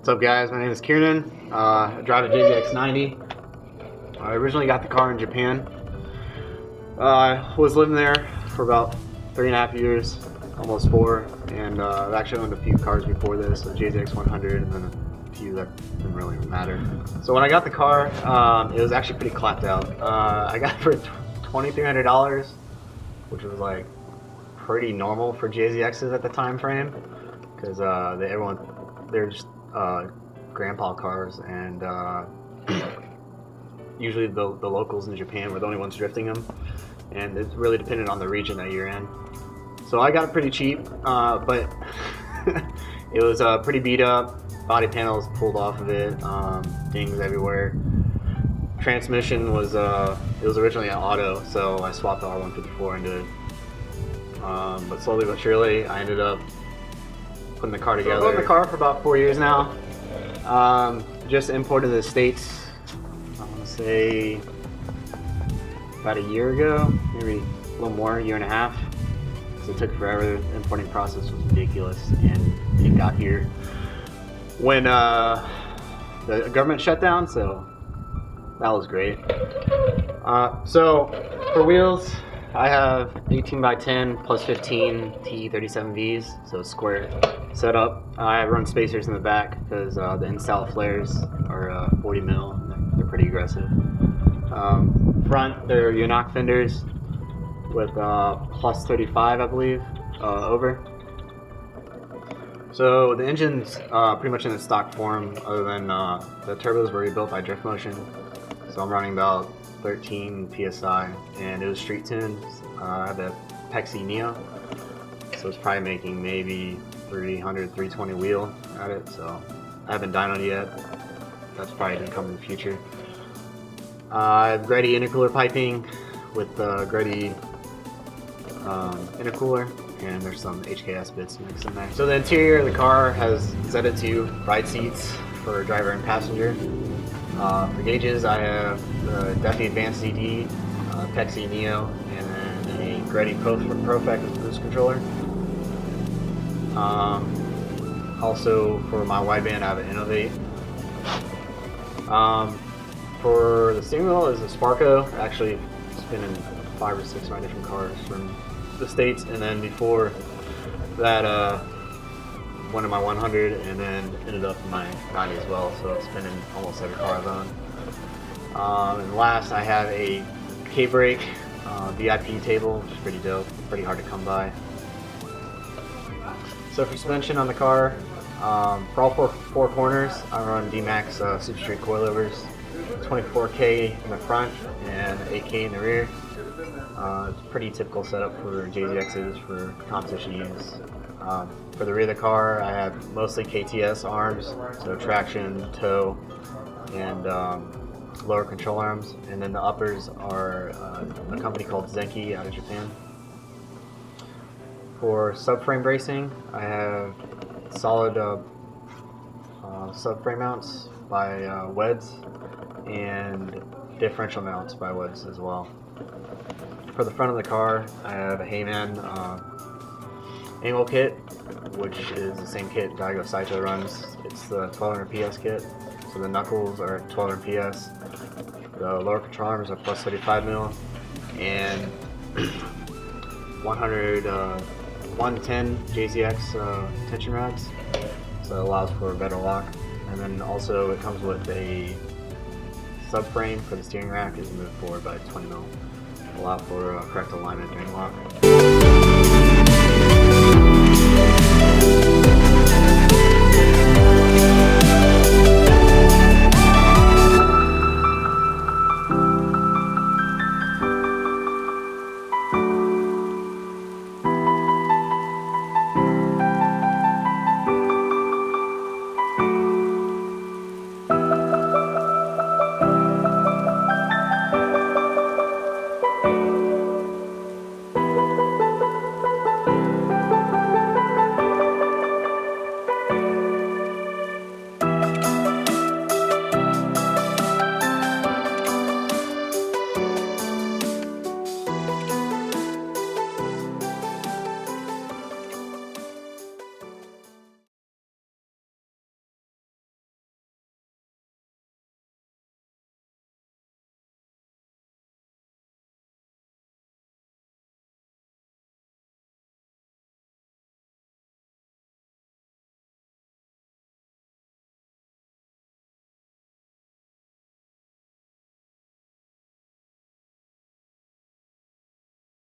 What's up, guys? My name is Keirnan. I drive a JZX90. I originally got the car in Japan. I was living there for about 3.5 years, almost 4, and I've actually owned a few cars before this, a JZX100 and then a few that didn't really matter. So when I got the car, it was actually pretty clapped out. I got it for $2,300, which was like pretty normal for JZXs at the time frame, because they're just grandpa cars, and usually the locals in Japan were the only ones drifting them, and it's really dependent on the region that you're in. So I got it pretty cheap, but it was pretty beat up. Body panels pulled off of it, dings everywhere. Transmission was it was originally an auto, so I swapped the R154 into it. But slowly but surely, I ended up putting the car together. So I've owned the car for about 4 years now. Just imported to the States, I want to say about a year ago, maybe a little more, 1.5 years. So it took forever. The importing process was ridiculous, and it got here when the government shut down, so that was great. So for wheels, I have 18x10 plus 15 TE37Vs, so square setup. I run spacers in the back because the in-style flares are 40 mil. They're pretty aggressive. Front, they're Yonak fenders with plus 35, I believe, over. So the engine's pretty much in its stock form, other than the turbos were rebuilt by Drift Motion. So I'm running about 13 PSI, and it was street tuned. I have a Pexi Neo, so it's probably making maybe 300, 320 wheel at it. So I haven't dynoed yet. That's probably going to come in the future. I have Grady intercooler piping with Grady intercooler, and there's some HKS bits mixed in there. So the interior of the car has ZX2 ride seats for driver and passenger. For gauges, I have the Duffy Advanced CD, Pexi Neo, and then a Grady Profect cruise controller. Also, for my wideband, I have an Innovate. For the steering wheel is a Sparco. Actually, it's been in 5 or 6 of my different cars from the States, and then before that, one in my 100, and then ended up in my 90 as well, so it's been in almost every car I've owned. And last, I have a K-brake VIP table, which is pretty dope, pretty hard to come by. So for suspension on the car, for all four corners, I run D-Max Super Street coilovers, 24K in the front and 8K in the rear. It's a pretty typical setup for JZXs for competition use. For the rear of the car, I have mostly KTS arms, so traction, tow, and lower control arms. And then the uppers are a company called Zenki out of Japan. For subframe bracing, I have solid subframe mounts by Weds and differential mounts by Weds as well. For the front of the car, I have a Heyman angle kit, which is the same kit Daigo Saito runs. It's the 1200 PS kit, so the knuckles are at 1200 PS. The lower control arms are plus 35 mil, and 110 JZX tension rods, so it allows for a better lock. And then also it comes with a subframe for the steering rack is moved forward by 20 mil, allow for correct alignment during lock.